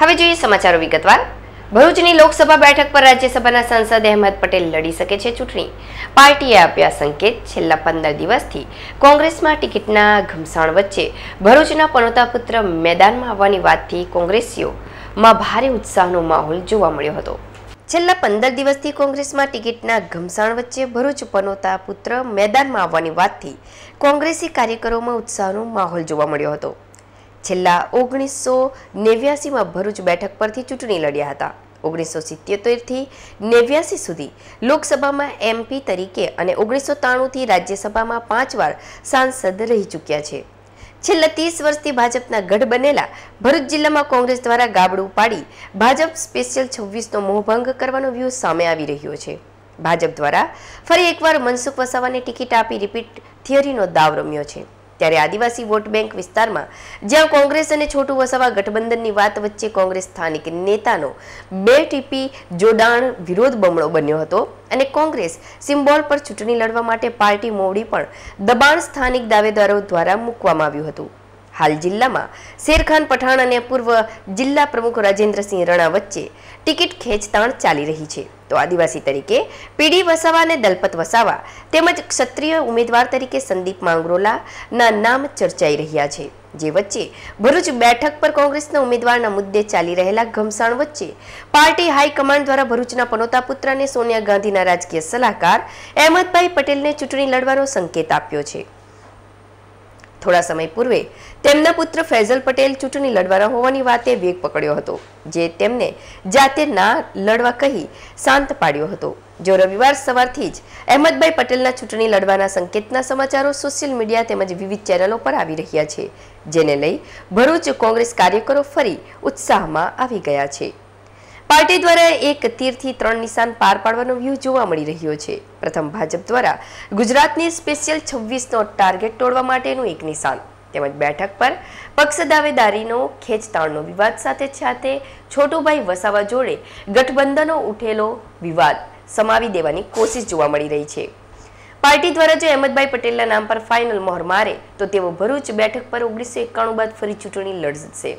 હવે જોઈએ સમાચારો વિગતવાર। ભરૂચની લોકસભા બેઠક પર રાજ્યસભાના સાંસદ અહેમદ પટેલ લડી શકે છે ચૂંટણી। પાર્ટીએ આપ્યા સંકેત। છેલ્લા 15 દિવસથી કોંગ્રેસમાં ટિકિટના ઘમસાણ વચ્ચે ભરૂચના પનોતા પુત્ર મેદાનમાં આવવાની વાતથી કોંગ્રેસીઓમાં ભારે ઉત્સાહનો માહોલ જોવા મળ્યો હતો। છેલ્લા 15 દિવસથી કોંગ્રેસમાં ટિકિટના ઘમસાણ વચ્ચે ભરૂચ પનોતા પુત્ર મેદાનમાં આવવાની વાતથી કોંગ્રેસી કાર્યકરોમાં ઉત્સાહનો માહોલ જોવા મળ્યો હતો। છેલ્લા 1989માં ભરૂચ બેઠક પરથી ચૂંટણી લડ્યા હતા। 1977 થી 89 સુધી લોકસભામાં એમપી તરીકે અને 1993 થી રાજ્યસભામાં 5 વાર સાંસદ રહી ચૂક્યા છે। છેલ્લા 30 વર્ષથી ભાજપના ગઢ બનેલા ભરૂચ જિલ્લામાં કોંગ્રેસ દ્વારા ગાબડું પાડી ભાજપ સ્પેશિયલ 26નો મોહભંગ કરવાનો વ્યૂહ સામે આવી રહ્યો છે। ભાજપ દ્વારા ફરી એકવાર મનસુખ વસાવાને ટિકિટ આપી રિપીટ થિયરીનો દાવ રમ્યો છે। ત્યારે આદિવાસી વોટ બેંક વિસ્તારમાં જ્યાં કોંગ્રેસ અને છોટુ વસાવા ગઠબંધનની વાત વચ્ચે કોંગ્રેસ સ્થાનિક નેતાનો 2 ટીપી જોડાણ વિરોધ બમણો બન્યો હતો અને કોંગ્રેસ સિમ્બોલ પર ચૂંટણી લડવા માટે પાર્ટી મોવડી પણ દબાણ સ્થાનિક દાવેદારો દ્વારા મૂકવામાં આવ્યું હતું। હાલ જિલ્લામાં શેરખાન પઠાણ અને પૂર્વ જિલ્લા પ્રમુખ રાજેન્દ્રસિંહ રણા વચ્ચે ટિકિટ ખેંચતાણ ચાલી રહી છે। તો આદિવાસી તરીકે પીડી વસાવા અને દલપત વસાવા તેમજ ક્ષત્રિય ઉમેદવાર તરીકે સંદીપ માંગરોલાના નામ ચર્ચાઈ રહ્યા છે। જે વચ્ચે ભરૂચ બેઠક પર કોંગ્રેસના ઉમેદવારના મુદ્દે ચાલી રહેલા ઘમસાણ વચ્ચે પાર્ટી હાઈકમાન્ડ દ્વારા ભરૂચના પનોતા પુત્ર અને સોનિયા ગાંધીના રાજકીય સલાહકાર અહેમદભાઈ પટેલને ચૂંટણી લડવાનો સંકેત આપ્યો છે। થોડા સમય પૂર્વે તેમના પુત્ર ફૈઝલ પટેલ ચૂંટણી લડવાના હોવાની વાતે વેગ પકડ્યો હતો, જે તેમને જાતે ના લડવા કહી શાંત પાડ્યો હતો। જો રવિવાર સવારથી જ અહેમદભાઈ પટેલના ચૂંટણી લડવાના સંકેતના સમાચારો સોશિયલ મીડિયા તેમજ વિવિધ ચેનલો પર આવી રહ્યા છે, જેને લઈ ભરૂચ કોંગ્રેસ કાર્યકરો ફરી ઉત્સાહમાં આવી ગયા છે। પાર્ટી દ્વારા એક તીરથી 3 નિશાન પાર પાડવાનો વ્યૂહ જોવા મળી રહ્યો છે। પ્રથમ ભાજપ દ્વારા ગુજરાતની સ્પેશિયલ 26નો ટાર્ગેટ તોડવા માટેનું એક નિશાન તેમજ બેઠક પર પક્ષ દાવેદારીનો ખેંચતાણનો વિવાદ સાથે છોટુભાઈ વસાવા જોડે ગઠબંધનો ઉઠેલો વિવાદ સમાવી દેવાની કોશિશ જોવા મળી રહી છે। પાર્ટી દ્વારા જો અહેમદભાઈ પટેલના નામ પર ફાઇનલ મોહર મારે તો તેઓ ભરૂચ બેઠક પર 1991 બાદ ફરી ચૂંટણી લડશે।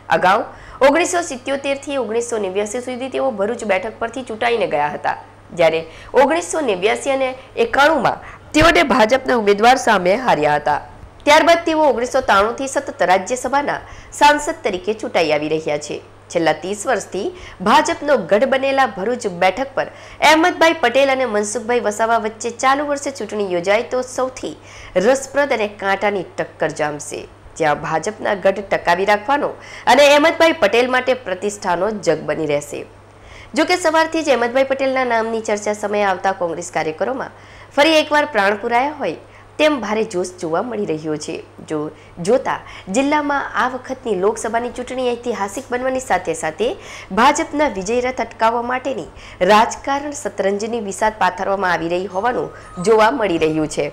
અગાઉ 1977 થી 1989 સુધી તેઓ ભરૂચ બેઠક પરથી ચૂંટાઈને ગયા હતા, જ્યારે 1989 અને 91માં તેઓને ભાજપના ઉમેદવાર સામે હાર્યા હતા। ત્યારબાદ તેઓ 1993 થી સતત રાજ્યસભાના સાંસદ તરીકે ચૂંટાઈ આવી રહ્યા છે। છેલ્લા 30 વર્ષથી ભાજપનો ગઢ બનેલા ભરૂચ બેઠક પર અહેમદભાઈ પટેલ અને મનસુખભાઈ વસાવા વચ્ચે ચાલુ વર્ષે ચૂંટણી યોજાય તો સૌથી રસપ્રદ અને કાંટાની ટક્કર જામશે, જ્યાં ભાજપના ગઢ ટકાવી રાખવાનો અને અહેમદભાઈ પટેલ માટે પ્રતિષ્ઠાનો જગ બની રહેશે। જોકે સવારથી જ અહેમદભાઈ પટેલના નામની ચર્ચા સમયે આવતા કોંગ્રેસ કાર્યકરોમાં ફરી એકવાર પ્રાણ પુરાયા હોય તેમ ભારે જોશ જોવા મળી રહ્યો છે। જોતા જિલ્લામાં આ વખતની લોકસભાની ચૂંટણી ઐતિહાસિક બનવાની સાથે ભાજપના વિજય રથ અટકાવવા માટેની રાજકારણ શતરંજની વિસાત પાથરવામાં આવી રહી હોવાનું જોવા મળી રહ્યું છે।